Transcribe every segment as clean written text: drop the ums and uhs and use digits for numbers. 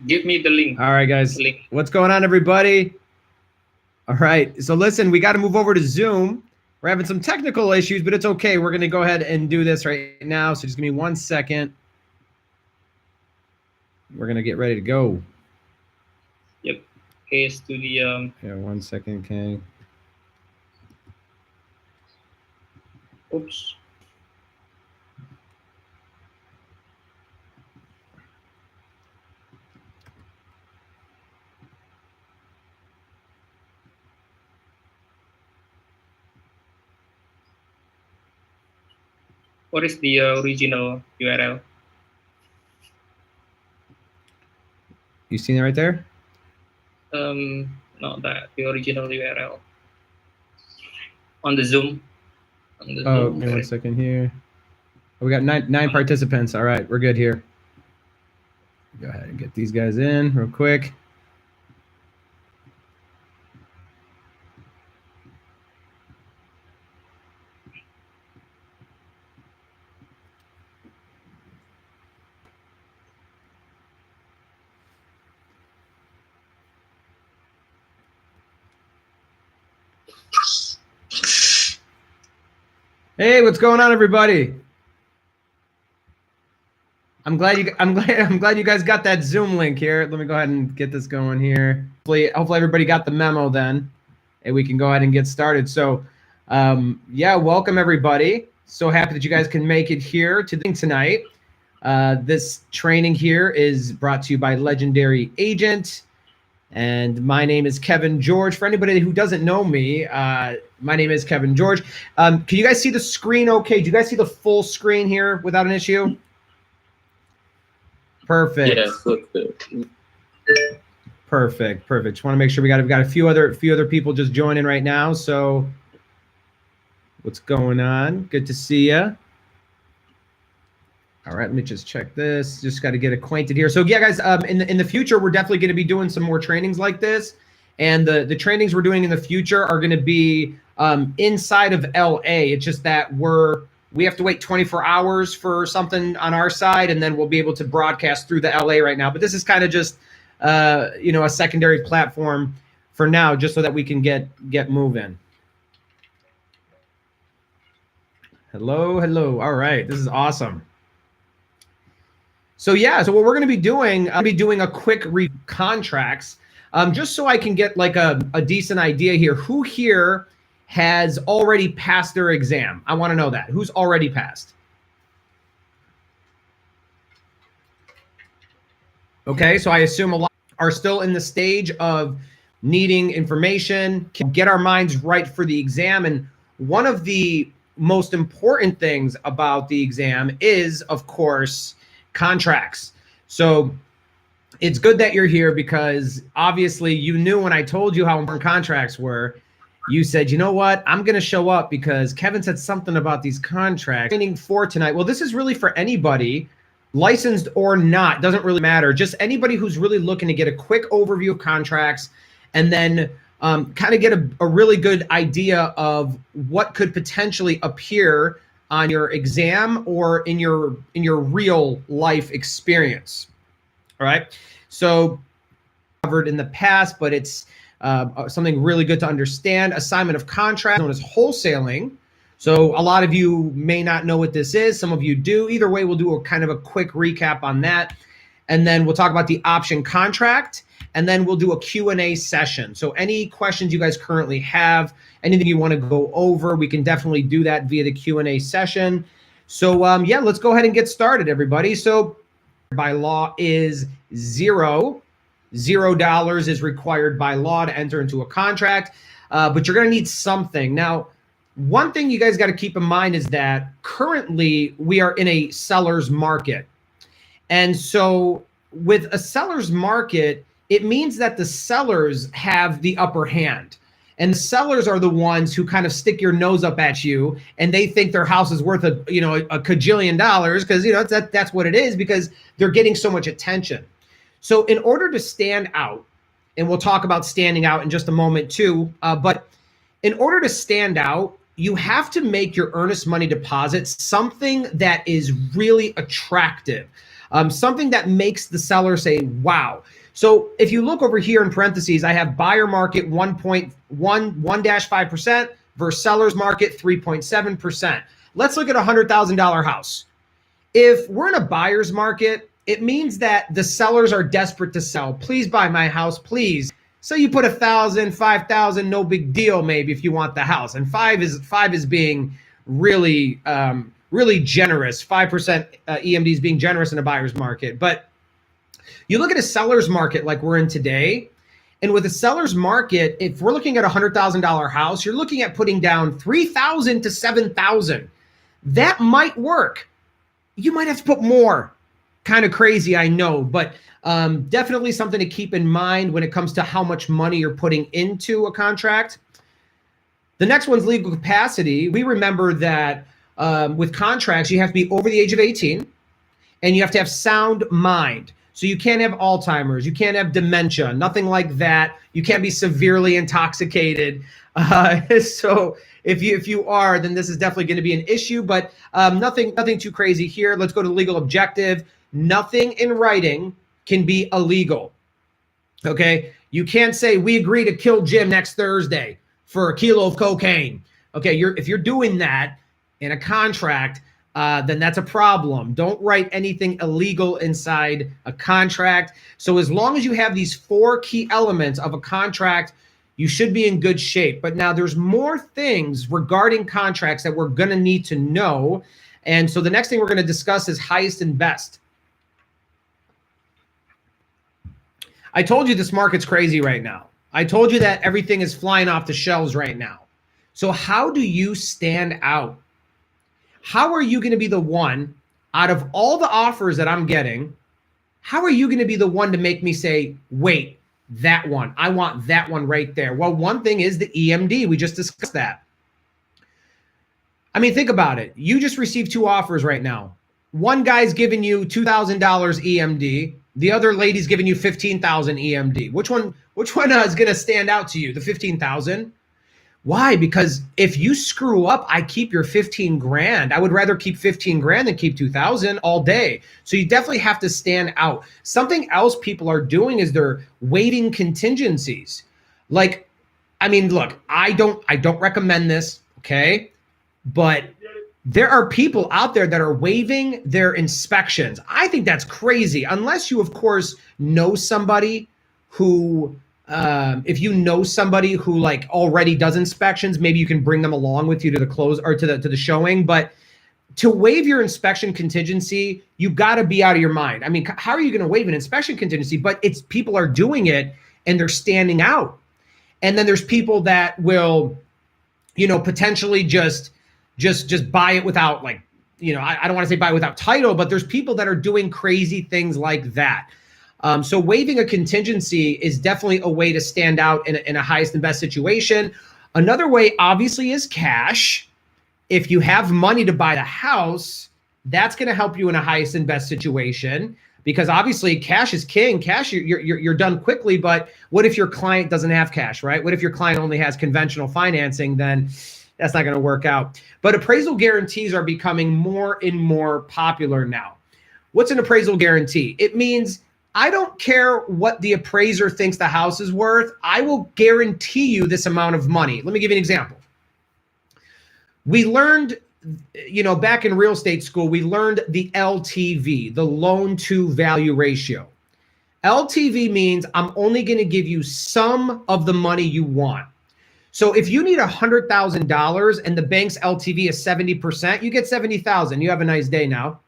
Give me the link. All right, guys. What's going on, everybody? All right. So listen, we got to move over to Zoom. We're having some technical issues, but it's okay. We're going to go ahead and do this right now. So just give me 1 second. We're going to get ready to go. Yep. Case to the Yeah, 1 second, okay. Oops. What is the original URL? You seen it right there? Not that, the original URL. On the Zoom. Oh, give me 1 second here. We got nine participants. All right, we're good here. Go ahead and get these guys in real quick. Hey, what's going on, everybody? I'm glad you guys got that Zoom link here. Let me go ahead and get this going here. Hopefully everybody got the memo then, and we can go ahead and get started. So, yeah, welcome everybody. So happy that you guys can make it here to the thing tonight. This training here is brought to you by Legendary Agent, and my name is Kevin George. For anybody who doesn't know me, my name is Kevin George. Can you guys see the screen okay? Do you guys see the full screen here without an issue? Perfect. Yeah, Perfect. Just want to make sure we've got a few other people just joining right now. So what's going on? Good to see you. All right, let me just check this. Just got to get acquainted here. So yeah, guys, in the future, we're definitely going to be doing some more trainings like this. And the trainings we're doing in the future are going to be inside of LA. It's just that we have to wait 24 hours for something on our side, and then we'll be able to broadcast through the LA right now. But this is kind of just, a secondary platform for now, just so that we can get moving. Hello. All right, this is awesome. So yeah, so what we're going to be doing, I'll be doing a quick contracts, just so I can get like a decent idea here. Who here has already passed their exam? I want to know that. Who's already passed? Okay, so I assume a lot are still in the stage of needing information, can get our minds right for the exam. And one of the most important things about the exam is, of course, contracts. So it's good that you're here, because obviously you knew when I told you how important contracts were. You said, you know what, I'm going to show up because Kevin said something about these contracts. Training for tonight. Well, this is really for anybody, licensed or not, doesn't really matter. Just anybody who's really looking to get a quick overview of contracts, and then kind of get a really good idea of what could potentially appear on your exam or in your real life experience. All right. So covered in the past, but it's something really good to understand. Assignment of contract, known as wholesaling. So a lot of you may not know what this is. Some of you do. Either way, we'll do a kind of a quick recap on that. And then we'll talk about the option contract, and then we'll do a Q&A session. So any questions you guys currently have, anything you want to go over, we can definitely do that via the Q&A session. So yeah, let's go ahead and get started, everybody. So by law is $0 is required by law to enter into a contract, but you're going to need something. Now, one thing you guys got to keep in mind is that currently we are in a seller's market. And so with a seller's market, it means that the sellers have the upper hand. And the sellers are the ones who kind of stick your nose up at you, and they think their house is worth a cajillion dollars, because that's what it is, because they're getting so much attention. So in order to stand out, and we'll talk about standing out in just a moment too, but in order to stand out, you have to make your earnest money deposits something that is really attractive. something that makes the seller say, wow. So if you look over here in parentheses, I have buyer market 1.1-5% versus seller's market 3.7%. Let's look at a $100,000 house. If we're in a buyer's market, it means that the sellers are desperate to sell. Please buy my house, please. So you put 1,000, 5,000, no big deal, maybe, if you want the house. And five is being really, really generous. 5% EMD is being generous in a buyer's market. But you look at a seller's market like we're in today, and with a seller's market, if we're looking at a $100,000 house, you're looking at putting down 3,000 to 7,000. That might work. You might have to put more. Kind of crazy, I know, but definitely something to keep in mind when it comes to how much money you're putting into a contract. The next one's legal capacity. We remember that with contracts, you have to be over the age of 18 and you have to have sound mind. So you can't have Alzheimer's, you can't have dementia, nothing like that. You can't be severely intoxicated. So if you are, then this is definitely going to be an issue, but nothing too crazy here. Let's go to legal objective. Nothing in writing can be illegal. Okay, you can't say we agree to kill Jim next Thursday for a kilo of cocaine. Okay, if you're doing that in a contract, then that's a problem. Don't write anything illegal inside a contract. So as long as you have these 4 key elements of a contract, you should be in good shape. But now there's more things regarding contracts that we're going to need to know. And so the next thing we're going to discuss is highest and best. I told you this market's crazy right now. I told you that everything is flying off the shelves right now. So how do you stand out? How are you going to be the one out of all the offers that I'm getting? How are you going to be the one to make me say, wait, that one, I want that one right there? Well, one thing is the EMD. We just discussed that. I mean, think about it. You just received 2 offers right now. One guy's giving you $2,000 EMD. The other lady's giving you $15,000 EMD. Which one is going to stand out to you? The $15,000? Why? Because if you screw up, I keep your 15 grand. I would rather keep 15 grand than keep 2,000 all day. So you definitely have to stand out. Something else people are doing is they're waiving contingencies. Like, I mean, look, I don't recommend this, okay? But there are people out there that are waiving their inspections. I think that's crazy. Unless you, of course, know somebody who, if you know somebody who like already does inspections, maybe you can bring them along with you to the close or to the showing. But to waive your inspection contingency, you got to be out of your mind. I mean, how are you going to waive an inspection contingency? But it's people are doing it and they're standing out. And then there's people that will, potentially just buy it without I don't want to say buy it without title, but there's people that are doing crazy things like that. So waiving a contingency is definitely a way to stand out in a highest and best situation. Another way obviously is cash. If you have money to buy the house, that's going to help you in a highest and best situation because obviously cash is king. Cash, you're done quickly, but what if your client doesn't have cash, right? What if your client only has conventional financing? Then that's not going to work out. But appraisal guarantees are becoming more and more popular now. What's an appraisal guarantee? It means I don't care what the appraiser thinks the house is worth. I will guarantee you this amount of money. Let me give you an example. We learned, back in real estate school, we learned the LTV, the loan to value ratio. LTV means I'm only going to give you some of the money you want. So if you need $100,000 and the bank's LTV is 70%, you get 70,000. You have a nice day now.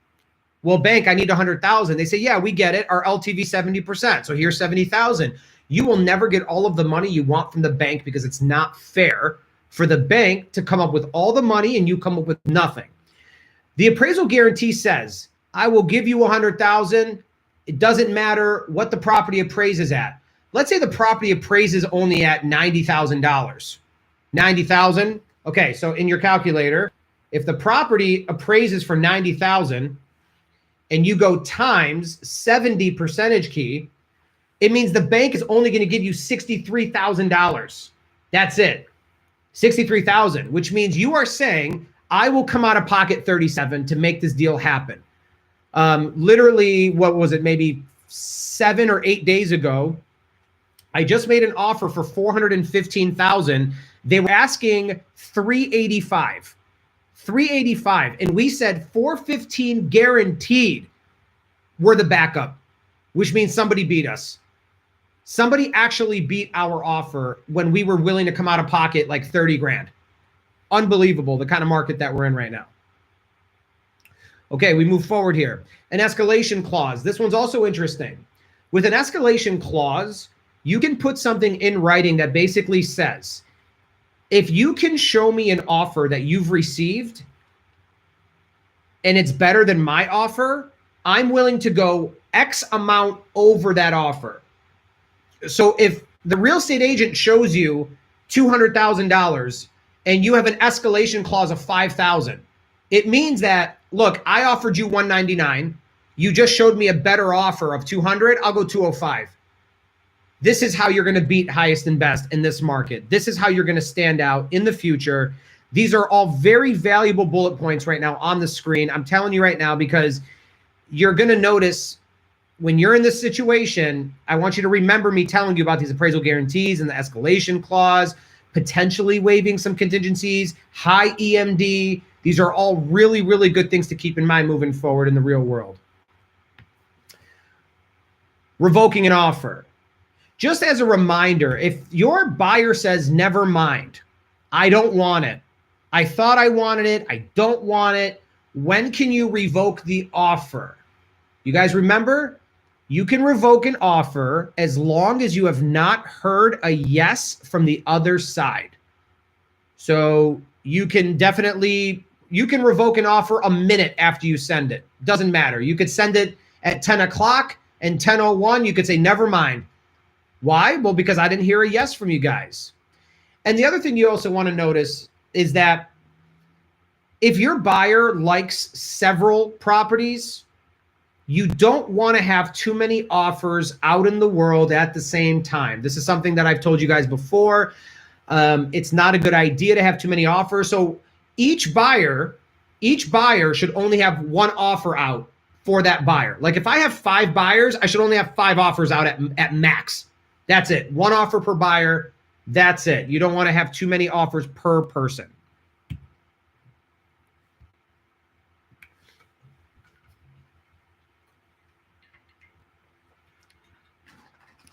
Well, bank, I need 100,000. They say, yeah, we get it. Our LTV 70%. So here's 70,000. You will never get all of the money you want from the bank because it's not fair for the bank to come up with all the money and you come up with nothing. The appraisal guarantee says, I will give you 100,000. It doesn't matter what the property appraises at. Let's say the property appraises only at $90,000. 90,000. Okay, so in your calculator, if the property appraises for 90,000 and you go times 70 percentage key, it means the bank is only going to give you $63,000. That's it. 63,000, which means you are saying I will come out of pocket 37 to make this deal happen. Literally, what was it? Maybe 7 or 8 days ago, I just made an offer for $415,000. They were asking $385, and we said $415 guaranteed. We're the backup, which means somebody beat us. Somebody actually beat our offer when we were willing to come out of pocket like 30 grand. Unbelievable, the kind of market that we're in right now. Okay, we move forward here. An escalation clause. This one's also interesting. With an escalation clause, you can put something in writing that basically says, if you can show me an offer that you've received and it's better than my offer, I'm willing to go X amount over that offer. So if the real estate agent shows you $200,000 and you have an escalation clause of $5,000, it means that, look, I offered you $199. You just showed me a better offer of $200. I'll go $205. This is how you're going to beat highest and best in this market. This is how you're going to stand out in the future. These are all very valuable bullet points right now on the screen. I'm telling you right now, because you're going to notice when you're in this situation, I want you to remember me telling you about these appraisal guarantees and the escalation clause, potentially waiving some contingencies, high EMD. These are all really, really good things to keep in mind moving forward in the real world. Revoking an offer. Just as a reminder, if your buyer says, never mind, I don't want it, I thought I wanted it, I don't want it, when can you revoke the offer? You guys remember? You can revoke an offer as long as you have not heard a yes from the other side. So you can revoke an offer a minute after you send it. Doesn't matter. You could send it at 10 o'clock and 10:01, you could say, never mind. Why? Well, because I didn't hear a yes from you guys. And the other thing you also want to notice is that if your buyer likes several properties, you don't want to have too many offers out in the world at the same time. This is something that I've told you guys before. It's not a good idea to have too many offers. So each buyer should only have one offer out for that buyer. Like if I have 5 buyers, I should only have 5 offers out at max. That's it. One offer per buyer. That's it. You don't want to have too many offers per person.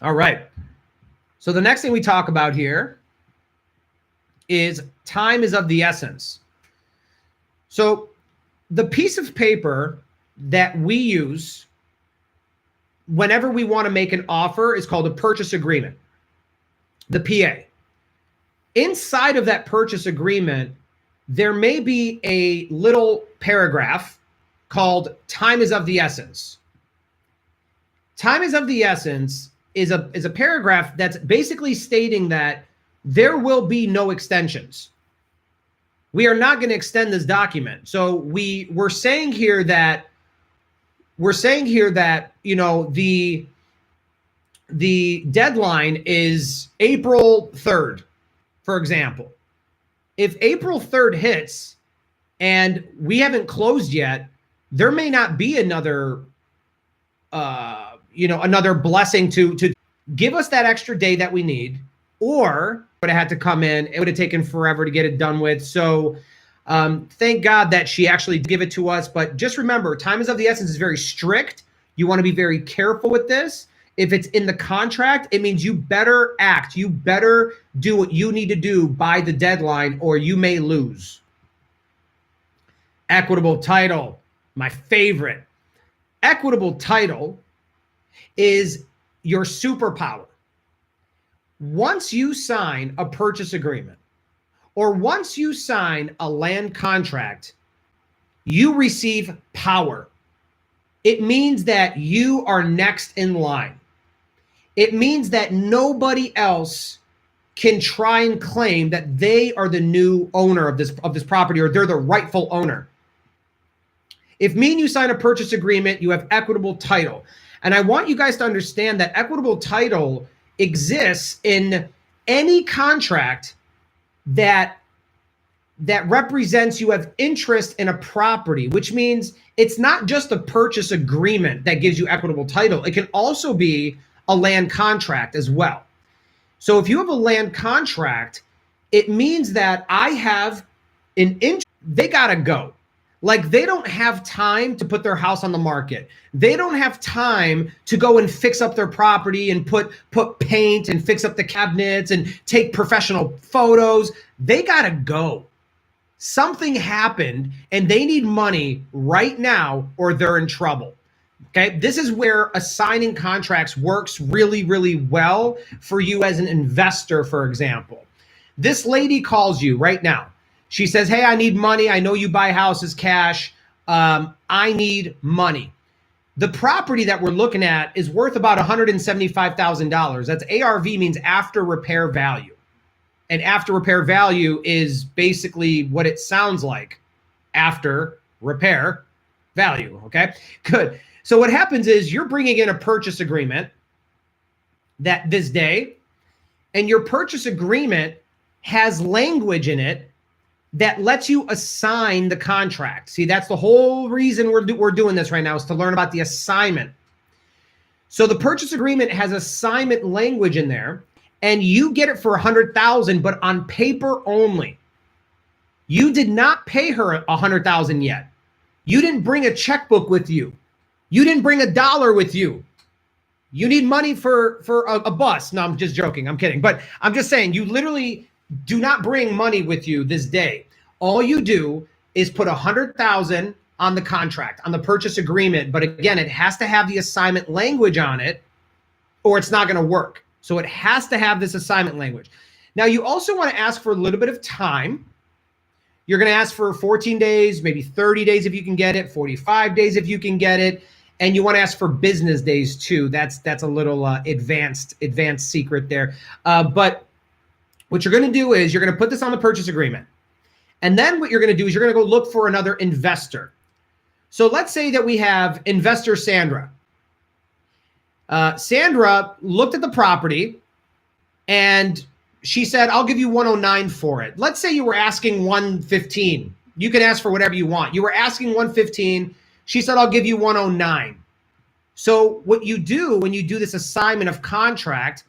All right. So the next thing we talk about here is time is of the essence. So the piece of paper that we use whenever we want to make an offer is called a purchase agreement, the PA. Inside of that purchase agreement, there may be a little paragraph called time is of the essence. Time is of the essence is a paragraph that's basically stating that there will be no extensions. We are not going to extend this document. So we're saying here that you know the deadline is April 3rd, for example. If April 3rd hits and we haven't closed yet, there may not be another another blessing to give us that extra day that we need, or would have had to come in. It would have taken forever to get it done with. So thank God that she actually give it to us. But just remember, time is of the essence is very strict. You want to be very careful with this. If it's in the contract, it means you better act. You better do what you need to do by the deadline, or you may lose. Equitable title, my favorite. Equitable title is your superpower. Once you sign a purchase agreement, or once you sign a land contract, you receive power. It means that you are next in line. It means that nobody else can try and claim that they are the new owner of this property, or they're the rightful owner. If me and you sign a purchase agreement, you have equitable title. And I want you guys to understand that equitable title exists in any contract that that represents you have interest in a property, which means it's not just a purchase agreement that gives you equitable title. It can also be a land contract as well. So if you have a land contract, it means that I have an interest. They got to go. Like, they don't have time to put their house on the market. They don't have time to go and fix up their property and put paint and fix up the cabinets and take professional photos. They got to go. Something happened and they need money right now or they're in trouble. Okay, this is where assigning contracts works really, really well for you as an investor, for example. This lady calls you right now. She says, hey, I need money. I know you buy houses cash. I need money. The property that we're looking at is worth about $175,000. That's ARV, means after repair value. And after repair value is basically what it sounds like, after repair value, okay? Good. So what happens is you're bringing in a purchase agreement that this day, and your purchase agreement has language in it that lets you assign the contract. See, that's the whole reason we're doing this right now, is to learn about the assignment. So the purchase agreement has assignment language in there, and you get it for $100,000, but on paper only. You did not pay her $100,000 yet. You didn't bring a checkbook with you. You didn't bring $1 with you. You need money for a bus. No, I'm just joking. I'm kidding. But I'm just saying, you literally do not bring money with you this day. All you do is put $100,000 on the contract, on the purchase agreement. But again, it has to have the assignment language on it, or it's not going to work. So it has to have this assignment language. Now, you also want to ask for a little bit of time. You're going to ask for 14 days, maybe 30 days if you can get it, 45 days if you can get it. And you want to ask for business days too. That's a little advanced secret there. But what you're going to do is you're going to put this on the purchase agreement. And then what you're going to do is you're going to go look for another investor. So let's say that we have investor Sandra. Sandra looked at the property and she said, I'll give you 109 for it. Let's say you were asking 115. You can ask for whatever you want. You were asking 115. She said, I'll give you 109. So what you do when you do this assignment of contract,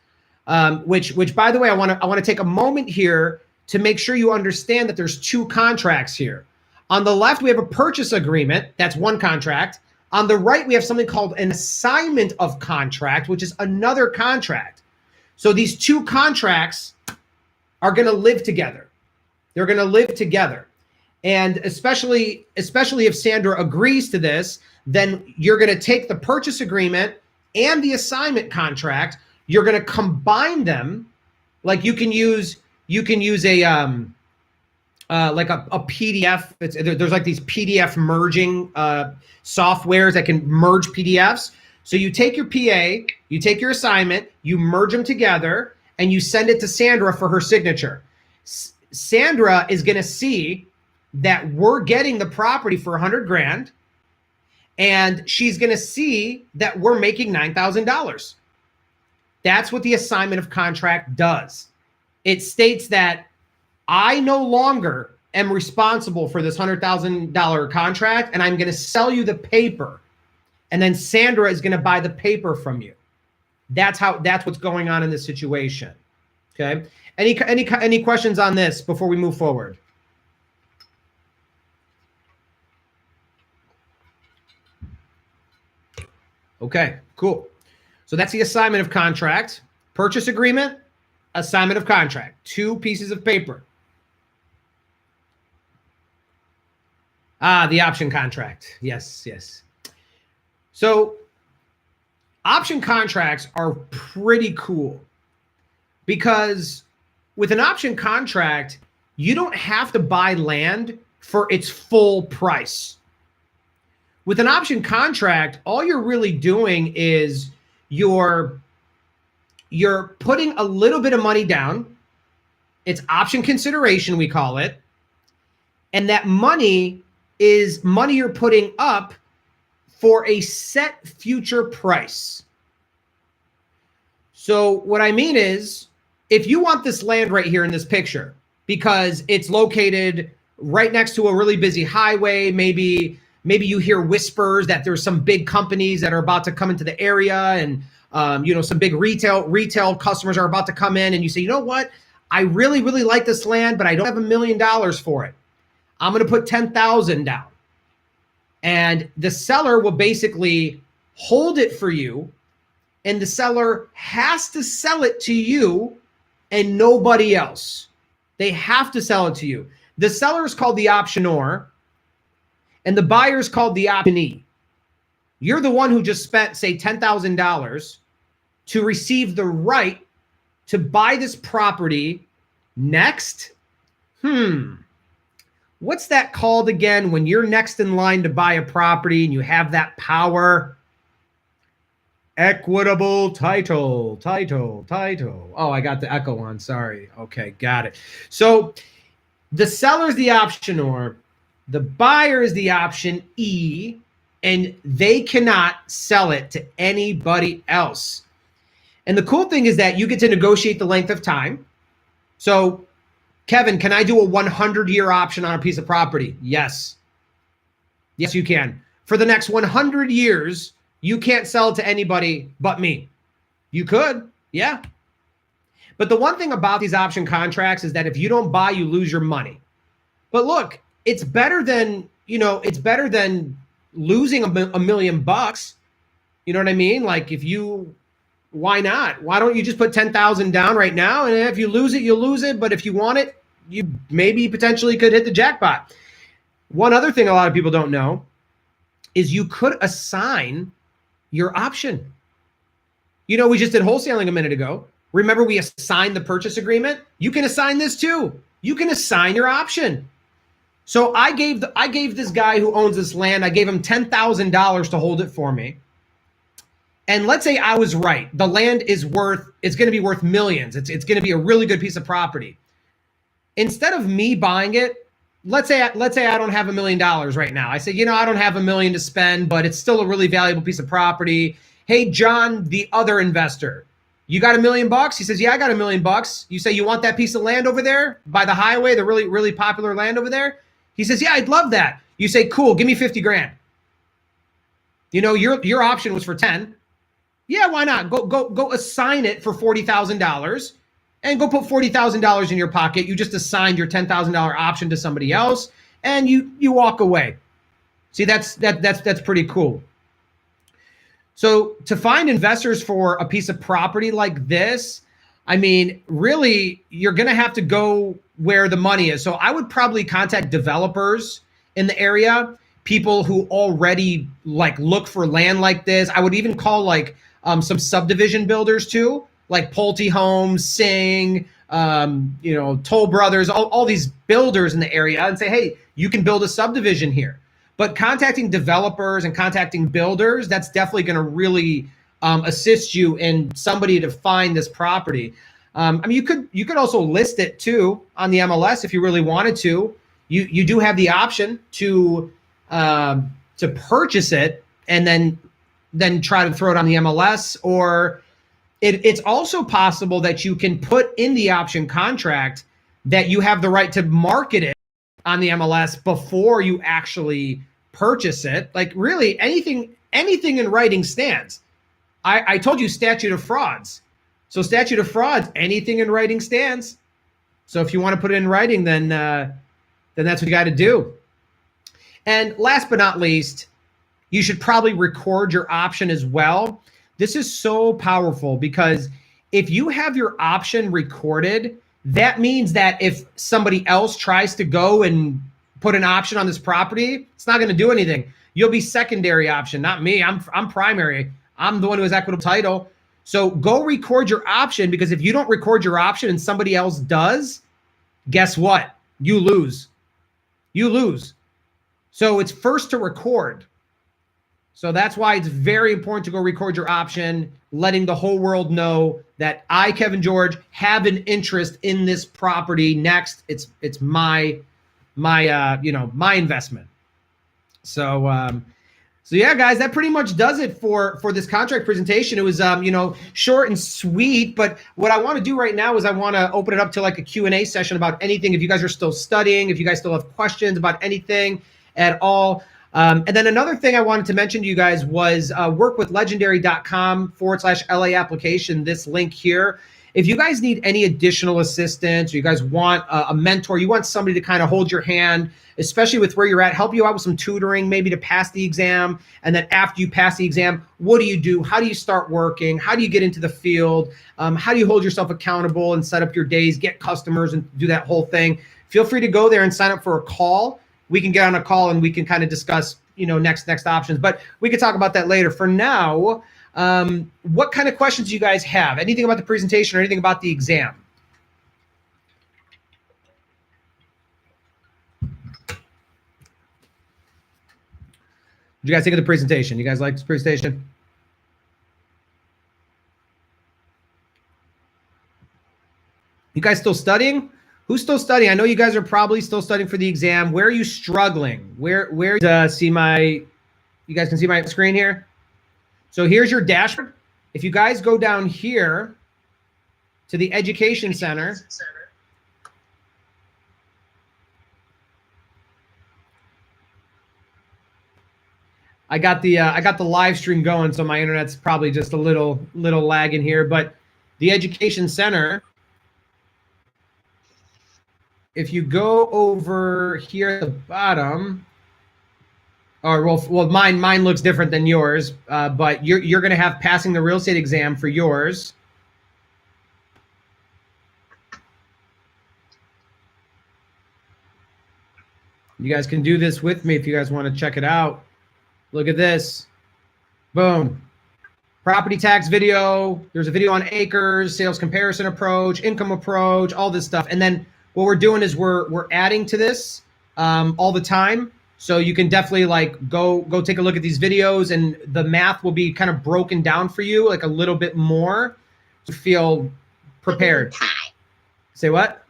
which by the way, I want to take a moment here to make sure you understand that there's two contracts here. On the left, we have a purchase agreement. That's one contract. On the right, we have something called an assignment of contract, which is another contract. So these two contracts are going to live together. They're going to live together. And especially if Sandra agrees to this, then you're going to take the purchase agreement and the assignment contract. You're going to combine them. Like you can use a like a PDF. There's like these PDF merging softwares that can merge PDFs. So you take your PA, you take your assignment, you merge them together, and you send it to Sandra for her signature. Sandra is going to see that we're getting the property for $100,000, and she's going to see that we're making $9,000. That's what the assignment of contract does. It states that I no longer am responsible for this $100,000 contract, and I'm going to sell you the paper, and then Sandra is going to buy the paper from you. That's what's going on in this situation. Okay. Any questions on this before we move forward? Okay, cool. So that's the assignment of contract, purchase agreement, assignment of contract, two pieces of paper. The option contract. Yes. So option contracts are pretty cool because with an option contract, you don't have to buy land for its full price. With an option contract, all you're really doing is you're putting a little bit of money down. It's option consideration, we call it. And that money is money you're putting up for a set future price. So what I mean is, if you want this land right here in this picture, because it's located right next to a really busy highway. Maybe you hear whispers that there's some big companies that are about to come into the area, and some big retail customers are about to come in, and you say, you know what? I really like this land, but I don't have $1 million for it. I'm going to put 10,000 down. And the seller will basically hold it for you, and the seller has to sell it to you and nobody else. They have to sell it to you. The seller is called the optionor, and the buyer is called the optionee. You're the one who just spent, say, $10,000 to receive the right to buy this property next. What's that called again when you're next in line to buy a property and you have that power? Equitable title. Oh, I got the echo on. Sorry. Okay, got it. So the seller is the optionor, the buyer is the optionee, and they cannot sell it to anybody else. And the cool thing is that you get to negotiate the length of time. So, Kevin, can I do a 100-year option on a piece of property? Yes. Yes, you can. For the next 100 years, you can't sell it to anybody but me. You could, yeah. But the one thing about these option contracts is that if you don't buy, you lose your money. But look, it's better than, losing $1 million. You know what I mean? Like why not? Why don't you just put 10,000 down right now? And if you lose it, you lose it. But if you want it, you maybe potentially could hit the jackpot. One other thing a lot of people don't know is you could assign your option. We just did wholesaling a minute ago. Remember, we assigned the purchase agreement. You can assign this too. You can assign your option. So I gave this guy who owns this land, I gave him $10,000 to hold it for me. And let's say I was right. The land it's going to be worth millions. It's going to be a really good piece of property. Instead of me buying it, let's say I don't have $1 million right now. I say, I don't have $1 million to spend, but it's still a really valuable piece of property. Hey, John, the other investor, you got $1 million? He says, yeah, I got $1 million. You say, you want that piece of land over there by the highway, the really, really popular land over there? He says, yeah, I'd love that. You say, cool, give me 50 grand. Your option was for 10. Yeah, why not? Go assign it for $40,000 and go put $40,000 in your pocket. You just assigned your $10,000 option to somebody else and you walk away. See, that's pretty cool. So to find investors for a piece of property like this, I mean, really, you're going to have to go where the money is. So I would probably contact developers in the area, people who already look for land like this. I would even call some subdivision builders too, like Pulte Homes, Sing, Toll Brothers, all these builders in the area, and say, hey, you can build a subdivision here. But contacting developers and contacting builders, that's definitely going to really assist you in somebody to find this property. You could also list it too on the MLS if you really wanted to. You do have the option to purchase it and then try to throw it on the MLS, or it's also possible that you can put in the option contract that you have the right to market it on the MLS before you actually purchase it. Really, anything in writing stands. I told you statute of frauds. So statute of frauds, anything in writing stands. So if you want to put it in writing, then that's what you got to do. And last but not least, you should probably record your option as well. This is so powerful because if you have your option recorded, that means that if somebody else tries to go and put an option on this property, it's not going to do anything. You'll be secondary option, not me. I'm primary. I'm the one who has equitable title. So go record your option, because if you don't record your option and somebody else does, guess what? You lose. You lose. So it's first to record. So that's why it's very important to go record your option, letting the whole world know that I, Kevin George, have an interest in this property next. It's my investment. So So yeah, guys, that pretty much does it for this contract presentation. It was short and sweet, but what I want to do right now is I want to open it up to like a Q&A session about anything. If you guys are still studying, if you guys still have questions about anything at all. And then another thing I wanted to mention to you guys was workwithlegendary.com/LA application, this link here. If you guys need any additional assistance, or you guys want a mentor, you want somebody to kind of hold your hand, especially with where you're at, help you out with some tutoring, maybe to pass the exam. And then after you pass the exam, what do you do? How do you start working? How do you get into the field? How do you hold yourself accountable and set up your days, get customers and do that whole thing? Feel free to go there and sign up for a call. We can get on a call and we can kind of discuss, next options, but we can talk about that later. For now, what kind of questions do you guys have? Anything about the presentation or anything about the exam? What did you guys think of the presentation? You guys like this presentation? You guys still studying? Who's still studying? I know you guys are probably still studying for the exam. Where are you struggling? Where you guys can see my screen here? So here's your dashboard. If you guys go down here to the Education Center, I got the live stream going, so my internet's probably just a little lagging here. But the Education Center, if you go over here at the bottom, or well, mine looks different than yours, but you're going to have passing the real estate exam for yours. You guys can do this with me if you guys want to check it out. Look at this. Boom. Property tax video. There's a video on acres, sales comparison approach, income approach, all this stuff. And then what we're doing is we're adding to this all the time. So you can definitely like go take a look at these videos, and the math will be kind of broken down for you like a little bit more to feel prepared. Say what?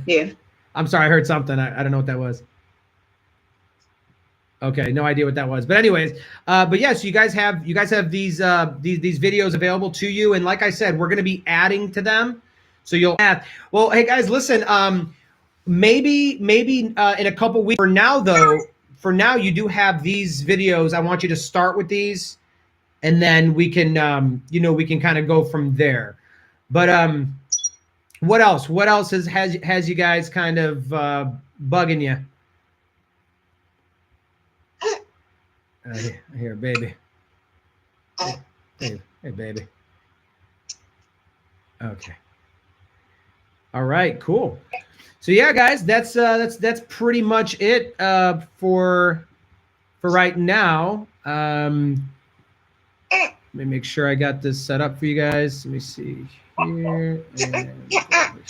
Yeah. I'm sorry, I heard something. I don't know what that was. Okay, no idea what that was. But anyways, but yeah, so you guys have these videos available to you, and like I said, we're going to be adding to them. So you'll add. Well, hey guys, listen. Maybe in a couple weeks. For now, you do have these videos. I want you to start with these, and then we can we can kind of go from there. But what else? What else has you guys kind of bugging you? Here, baby. Hey, baby. Okay. All right, cool. So yeah, guys, that's pretty much it for right now. Let me make sure I got this set up for you guys. Let me see here and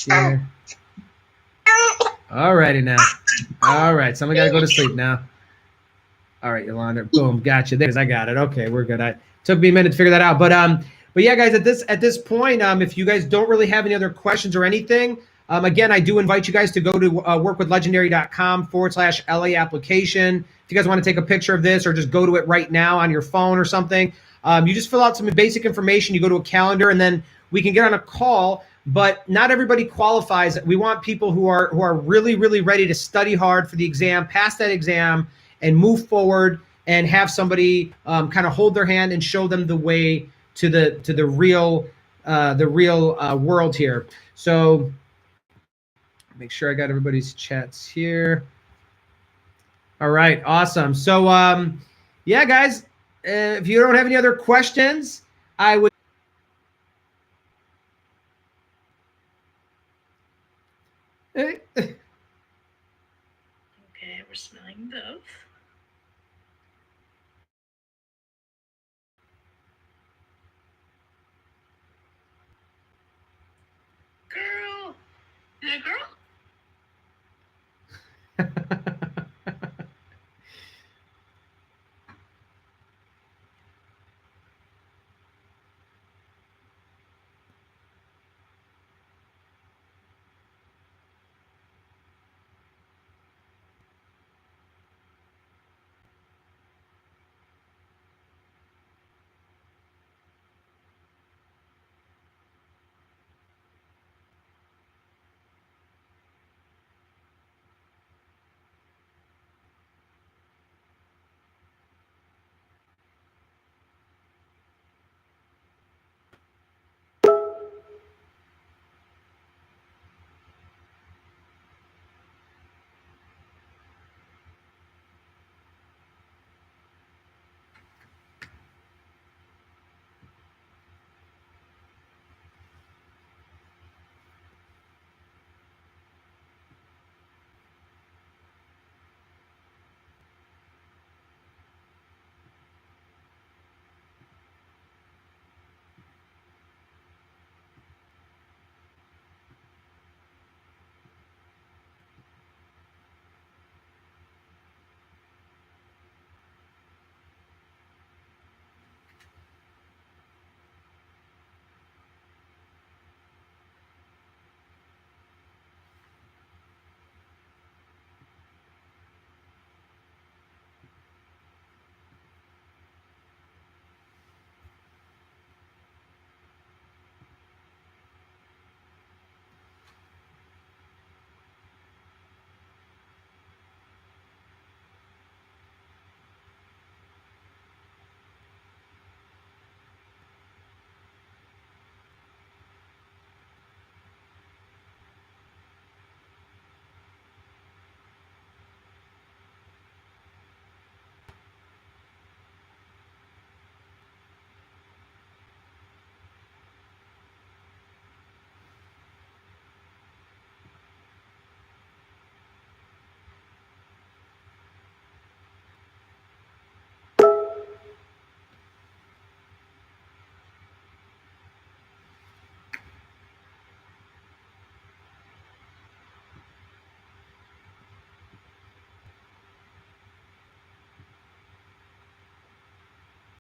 here. All righty now. All right, someone got to go to sleep now. All right, Yolanda. Boom, gotcha. There's, I got it. Okay, we're good. It took me a minute to figure that out, but yeah, guys, at this point, if you guys don't really have any other questions or anything, again, I do invite you guys to go to workwithlegendary.com/LA application. If you guys want to take a picture of this or just go to it right now on your phone or something, you just fill out some basic information. You go to a calendar, and then we can get on a call. But not everybody qualifies. We want people who are really, really ready to study hard for the exam, pass that exam, and move forward and have somebody kind of hold their hand and show them the way to the real world here. So make sure I got everybody's chats here. All right, awesome. So yeah, guys, if you don't have any other questions, I would. Okay, we're smelling both. Girl, that girl.